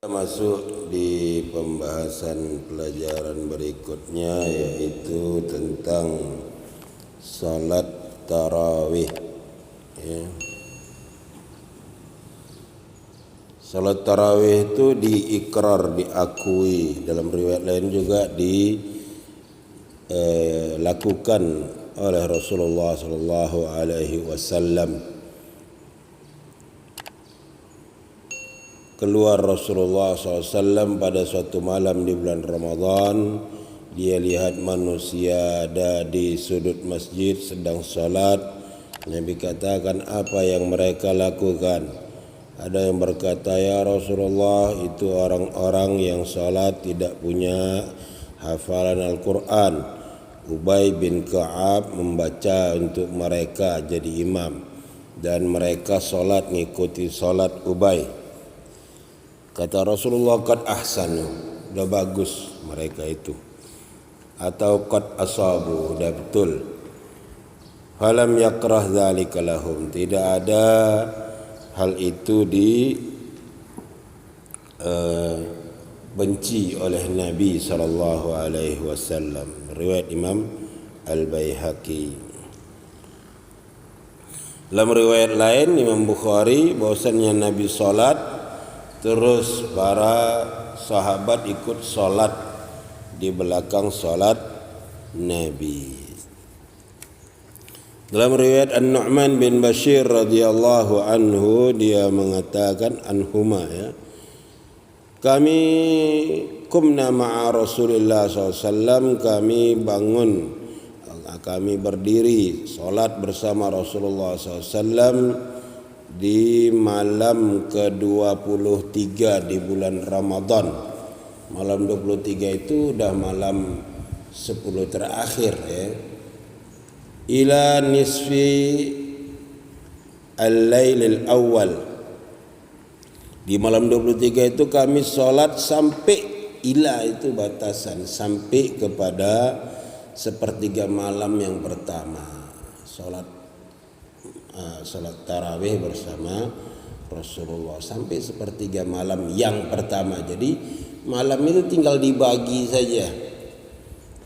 Masuk di pembahasan pelajaran berikutnya, yaitu tentang salat tarawih. Ya. Salat tarawih itu diikrar, diakui, dalam riwayat lain juga dilakukan oleh Rasulullah sallallahu alaihi wasallam. Keluar Rasulullah SAW pada suatu malam di bulan Ramadan. Dia lihat manusia ada di sudut masjid sedang salat. Nabi katakan, apa yang mereka lakukan? Ada yang berkata, ya Rasulullah, itu orang-orang yang salat tidak punya hafalan Al-Quran. Ubay bin Ka'ab membaca untuk mereka jadi imam, dan mereka salat ngikuti salat Ubay. Kata Rasulullah, qad ahsanu, udah bagus mereka itu, atau qad asabu, udah betul. Falam yakrah dzalika lahum, tidak ada hal itu benci oleh Nabi sallallahu alaihi wasallam. Riwayat Imam Al-Baihaqi. Dalam riwayat lain Imam Bukhari, bahwasannya Nabi salat, terus para sahabat ikut salat di belakang salat Nabi. Dalam riwayat An-Nu'man bin Bashir radhiyallahu anhu, dia mengatakan anhuma, ya, kami kumna ma'a Rasulillah SAW, kami berdiri salat bersama Rasulullah SAW di malam ke-23 di bulan Ramadan. Malam 23 itu udah malam 10 terakhir, ya. Ila nisfi al-lailil awal. Di malam 23 itu kami salat sampai, ila itu batasan, sampai kepada sepertiga malam yang pertama. Salat tarawih bersama Rasulullah sampai sepertiga malam yang pertama. Jadi malam itu tinggal dibagi saja,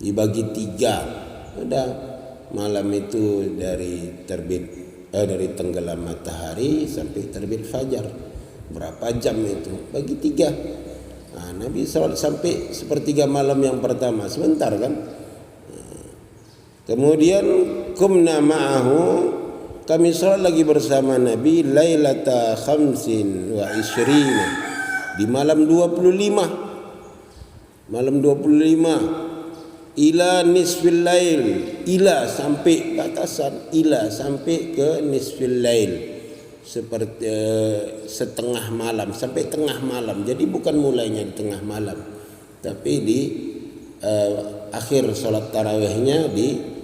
dibagi 3. Udah malam itu dari tenggelam matahari sampai terbit fajar, berapa jam itu? Bagi 3. Nabi salat sampai sepertiga malam yang pertama, sebentar kan. Kemudian kumna ma'ahu, kami salat lagi bersama Nabi lailata khamsin wa ishrina, di malam 25. Malam 25 ila nisfil lail, ila sampai batasan, ila sampai ke nisfil lail, seperti setengah malam, sampai tengah malam. Jadi bukan mulainya di tengah malam, tapi di akhir salat tarawihnya di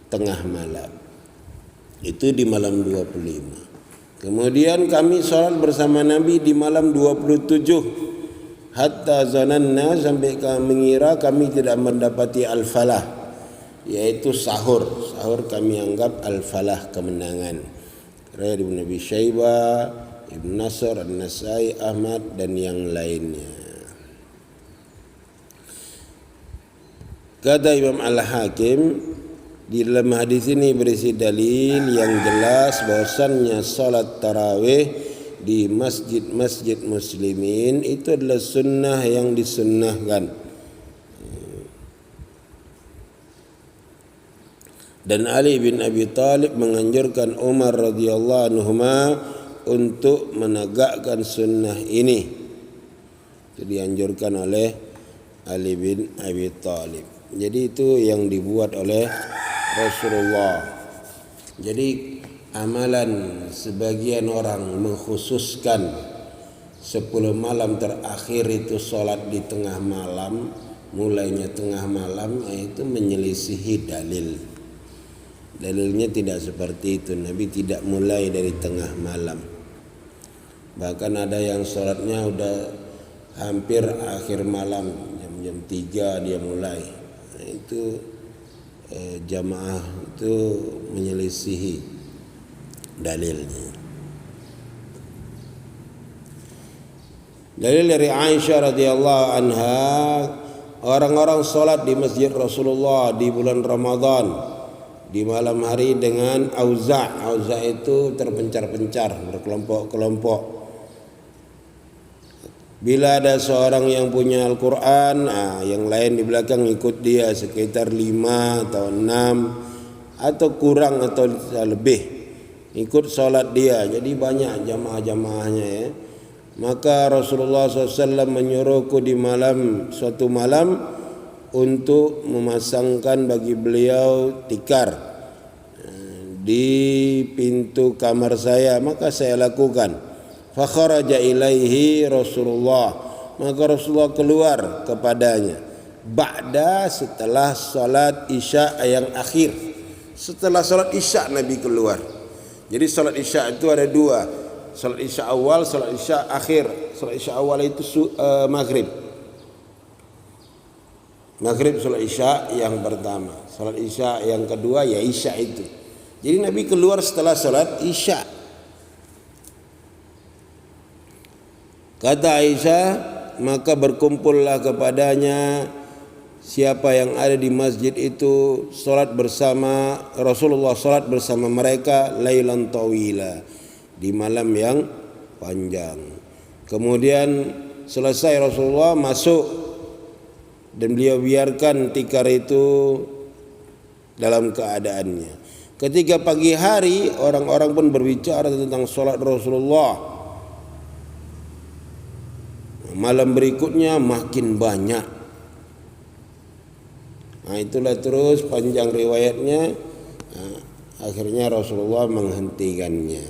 tengah malam. Itu di malam 25. Kemudian kami salat bersama Nabi di malam 27. Hatta zananna, sampai kami mengira kami tidak mendapati al-falah, yaitu sahur. Sahur kami anggap al-falah, kemenangan. Riwayat Ibnu Abi Syaibah, Ibnu Nasr, An-Nasai, Ahmad dan yang lainnya. Kata Imam Al-Hakim, di dalam hadis ini berisi dalil yang jelas bahwasannya salat tarawih di masjid-masjid muslimin itu adalah sunnah yang disunnahkan. Dan Ali bin Abi Thalib menganjurkan Umar radhiyallahu anhuma untuk menegakkan sunnah ini. Itu dianjurkan oleh Ali bin Abi Thalib. Jadi itu yang dibuat oleh Rasulullah. Jadi amalan sebagian orang mengkhususkan 10 malam terakhir itu salat di tengah malam, mulainya tengah malam, itu menyelisihi dalil. Dalilnya tidak seperti itu. Nabi tidak mulai dari tengah malam. Bahkan ada yang salatnya udah hampir akhir malam, jam 3 dia mulai. Itu jamaah itu menyelisihi dalilnya. Dalil dari Aisyah radhiyallahu anha, orang-orang salat di masjid Rasulullah di bulan Ramadan di malam hari dengan auza'. Auza' itu terpencar-pencar, berkelompok-kelompok. Bila ada seorang yang punya Al-Quran, yang lain di belakang ikut dia sekitar 5 atau 6 atau kurang atau lebih, ikut solat dia. Jadi banyak jamaah-jamaahnya ya. Maka Rasulullah SAW menyuruhku di suatu malam untuk memasangkan bagi beliau tikar di pintu kamar saya. Maka saya lakukan. Fakharaja ilaihi Rasulullah, maka Rasulullah keluar kepadanya. Ba'da, setelah salat isya yang akhir. Setelah salat isya Nabi keluar. Jadi salat isya itu ada dua, salat isya awal, salat isya akhir. Salat isya awal itu maghrib. Maghrib salat isya yang pertama, salat isya yang kedua ya isya itu. Jadi Nabi keluar setelah salat isya. Kata Aisyah, maka berkumpullah kepadanya siapa yang ada di masjid itu, salat bersama Rasulullah, salat bersama mereka lailan tawila, di malam yang panjang. Kemudian selesai Rasulullah masuk dan beliau biarkan tikar itu dalam keadaannya. Ketika pagi hari orang-orang pun berbicara tentang salat Rasulullah. Malam berikutnya makin banyak. Itulah terus panjang riwayatnya. Akhirnya Rasulullah menghentikannya.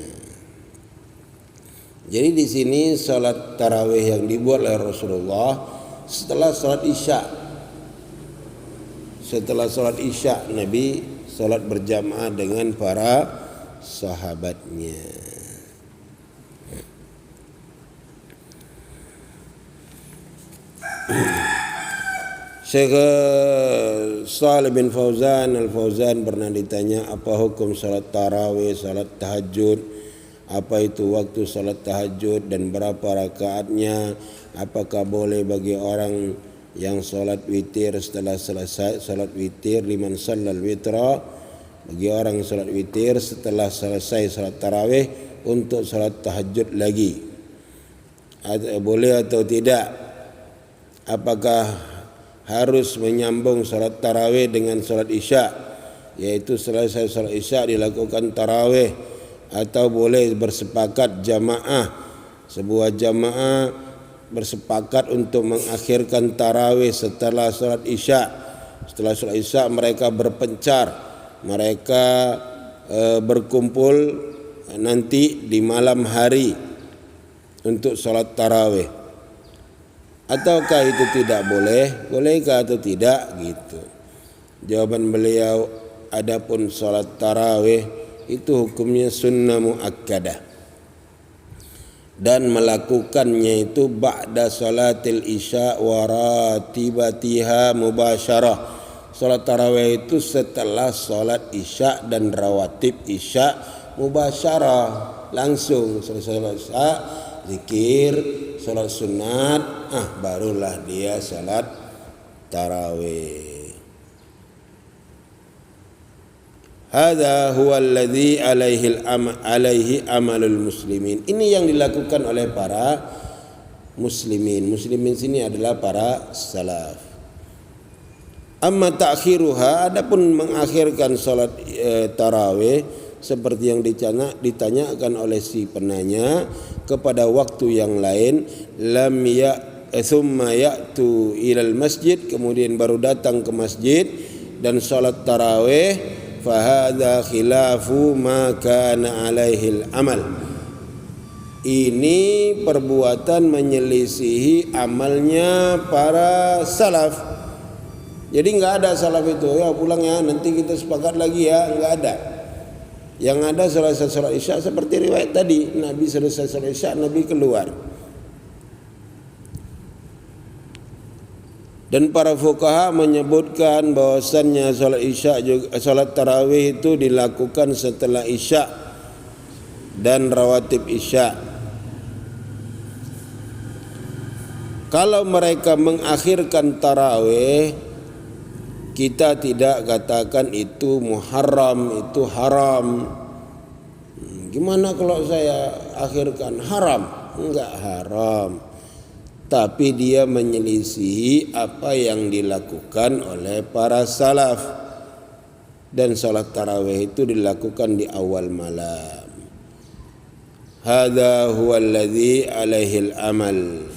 Jadi di sini salat tarawih yang dibuat oleh Rasulullah setelah salat isya. Setelah salat isya Nabi salat berjamaah dengan para sahabatnya. Syekh Shalih bin Fauzan Al-Fauzan pernah ditanya apa hukum salat tarawih, salat tahajud, apa itu waktu salat tahajud dan berapa rakaatnya, apakah boleh bagi orang yang salat witir setelah selesai salat witir, liman shallal witra, bagi orang salat witir setelah selesai salat tarawih untuk salat tahajud lagi, boleh atau tidak? Apakah harus menyambung salat tarawih dengan salat isya, yaitu selesai salat isya dilakukan tarawih, atau boleh bersepakat jamaah, sebuah jamaah bersepakat untuk mengakhirkan tarawih setelah salat isya. Setelah salat isya mereka berpencar, mereka berkumpul nanti di malam hari untuk salat tarawih. Ataukah itu tidak boleh? Bolehkah atau tidak? Gitu. Jawaban beliau, adapun salat tarawih itu hukumnya sunnah muakkadah dan melakukannya itu ba'da salatil isya wa ratibatiha mubasyarah. Salat tarawih itu setelah salat isya dan rawatib isya mubasyarah, langsung selesai salat isya zikir, salat sunat, barulah dia salat tarawih. Hadza huwa alladhi alaihi amalul muslimin. Ini yang dilakukan oleh para muslimin. Muslimin sini adalah para salaf. Amma ta'khiruha, adapun mengakhirkan salat tarawih seperti yang ditanyakan oleh si penanya kepada waktu yang lain, lam thumma ya'tu ilal masjid, kemudian baru datang ke masjid dan salat tarawih, fahadha khilafu ma kana alaihi amal. Ini perbuatan menyelisihi amalnya para salaf. Jadi enggak ada salaf itu, ya pulang ya nanti kita sepakat lagi ya, enggak ada. Yang ada selesai salat isya seperti riwayat tadi, Nabi selesai salat isya Nabi keluar. Dan para fuqaha menyebutkan bahwasannya salat isya juga, salat tarawih itu dilakukan setelah isya dan rawatib isya. Kalau mereka mengakhirkan tarawih, kita tidak katakan itu muharram, itu haram. Gimana kalau saya akhirkan? Haram? Enggak haram. Tapi dia menyelisihi apa yang dilakukan oleh para salaf. Dan salat tarawih itu dilakukan di awal malam. Hadza huwa alladhi alaihi al-amal.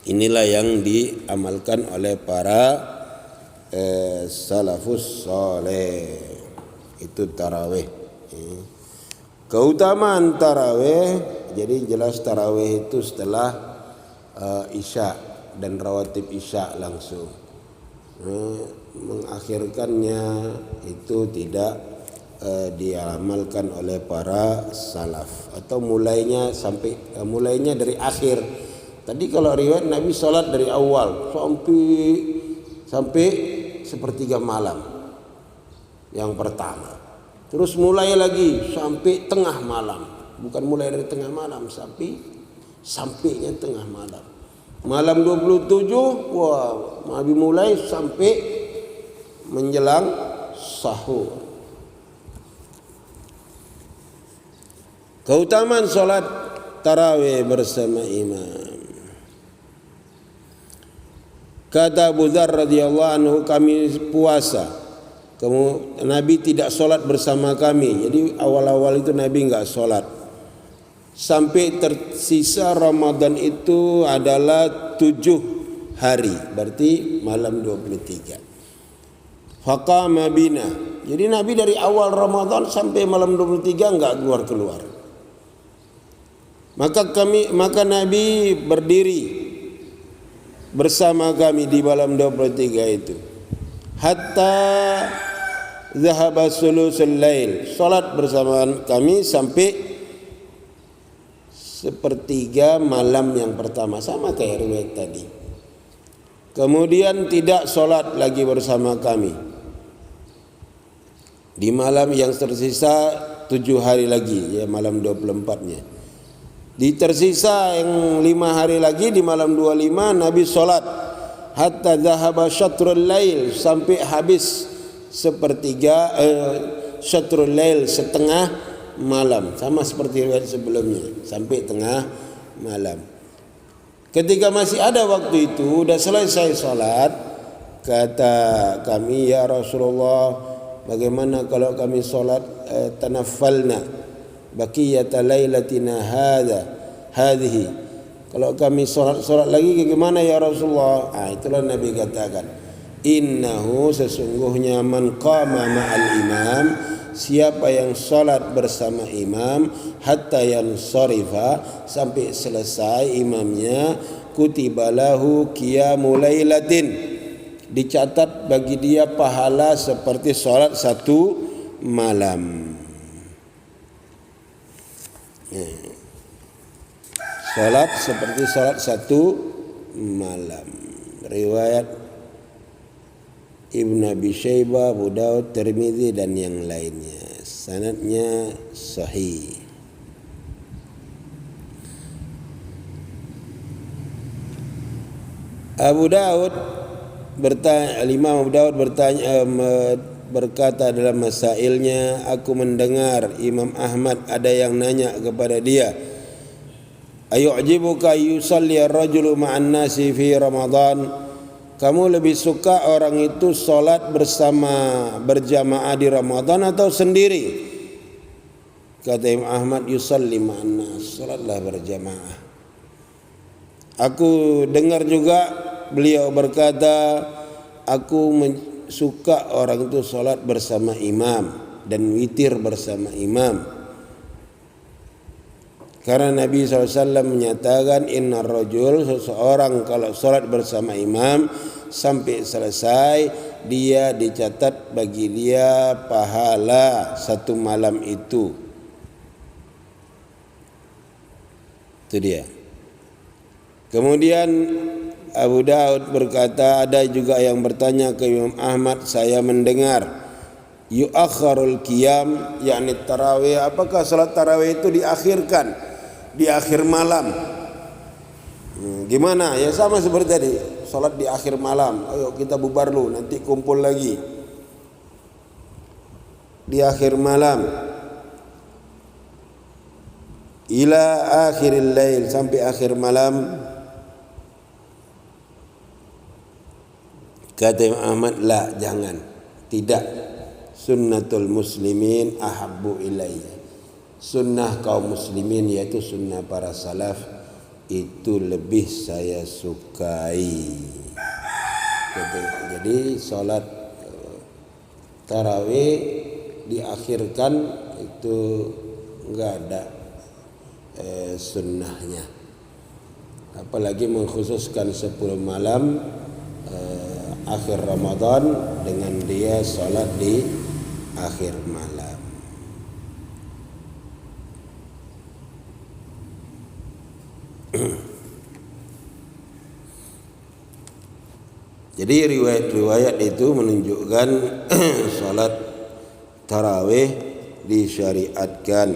Inilah yang diamalkan oleh para salafus saleh. Itu tarawih. Keutamaan tarawih, jadi jelas tarawih itu setelah isya dan rawatib isya langsung. Mengakhirkannya itu tidak diamalkan oleh para salaf, atau mulainya dari akhir. Tadi kalau riwayat Nabi sholat dari awal sampai sepertiga malam yang pertama, terus mulai lagi sampai tengah malam, bukan mulai dari tengah malam sampainya tengah malam. Malam 27, Nabi mulai sampai menjelang sahur. Keutamaan sholat tarawih bersama imam. Kata Abu Dzar radhiyallahu anhu, kami puasa, Nabi tidak sholat bersama kami. Jadi awal-awal itu Nabi enggak sholat. Sampai tersisa Ramadan itu adalah 7 hari, berarti malam 23. Faqama bina. Jadi Nabi dari awal Ramadan sampai malam 23 enggak keluar. Maka Nabi berdiri bersama kami di malam 23 itu. Hatta zahaba sulusul lail. Salat bersama kami sampai sepertiga malam yang pertama, sama kayak riwayat tadi. Kemudian tidak salat lagi bersama kami di malam yang tersisa 7 hari lagi, ya malam 24-nya. Di tersisa yang 5 hari lagi, di malam 25 Nabi sholat hatta zahaba syatrul lail, sampai habis sepertiga syatrul lail, setengah malam, sama seperti riwayat sebelumnya, sampai tengah malam. Ketika masih ada waktu itu, sudah selesai sholat, kata kami, ya Rasulullah, bagaimana kalau kami sholat tanaffalna baqiyata lailatina hadhihi, kalau kami solat lagi bagaimana ya Rasulullah? Itulah Nabi katakan, innahu, sesungguhnya man qama ma'al imam, siapa yang solat bersama imam, hatta yansarifa, sampai selesai imamnya, kutiba lahu qiyamul lailatin, dicatat bagi dia pahala seperti solat 1 malam. Salat seperti salat 1 malam. Riwayat Ibn Abi Syaibah, Abu Daud, Tirmidzi dan yang lainnya. Sanadnya sahih. Imam Abu Daud berkata dalam masailnya, aku mendengar Imam Ahmad ada yang nanya kepada dia, ayu'jibuka yusalli ar-rajulu ma'an nasi fi Ramadan, kamu lebih suka orang itu salat berjamaah di Ramadan atau sendiri? Kata Imam Ahmad, yusalli ma'an nas, salatlah berjamaah. Aku dengar juga beliau berkata, aku suka orang itu sholat bersama imam dan witir bersama imam, karena Nabi SAW menyatakan, innar rajul, seseorang kalau sholat bersama imam sampai selesai, dia dicatat bagi dia pahala 1 malam itu. Itu dia. Kemudian Abu Daud berkata, ada juga yang bertanya ke Imam Ahmad, saya mendengar yu'akharul qiyam, yakni tarawih, apakah salat tarawih itu diakhirkan di akhir malam? Gimana? Ya sama seperti tadi, sholat di akhir malam. Ayo kita bubar dulu, nanti kumpul lagi di akhir malam. Ila akhiril lail, sampai akhir malam. Kata Imam Ahmad, la, jangan, tidak. Sunnatul muslimin ahabbu ilayya, sunnah kaum muslimin yaitu sunnah para salaf itu lebih saya sukai. Jadi sholat tarawih diakhirkan itu enggak ada sunnahnya, apalagi mengkhususkan 10 malam akhir Ramadan dengan dia sholat di akhir malam. Jadi riwayat-riwayat itu menunjukkan sholat tarawih disyariatkan,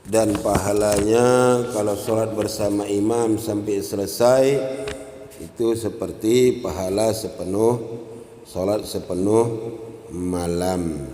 dan pahalanya kalau sholat bersama imam sampai selesai itu seperti pahala sepenuh sholat sepenuh malam.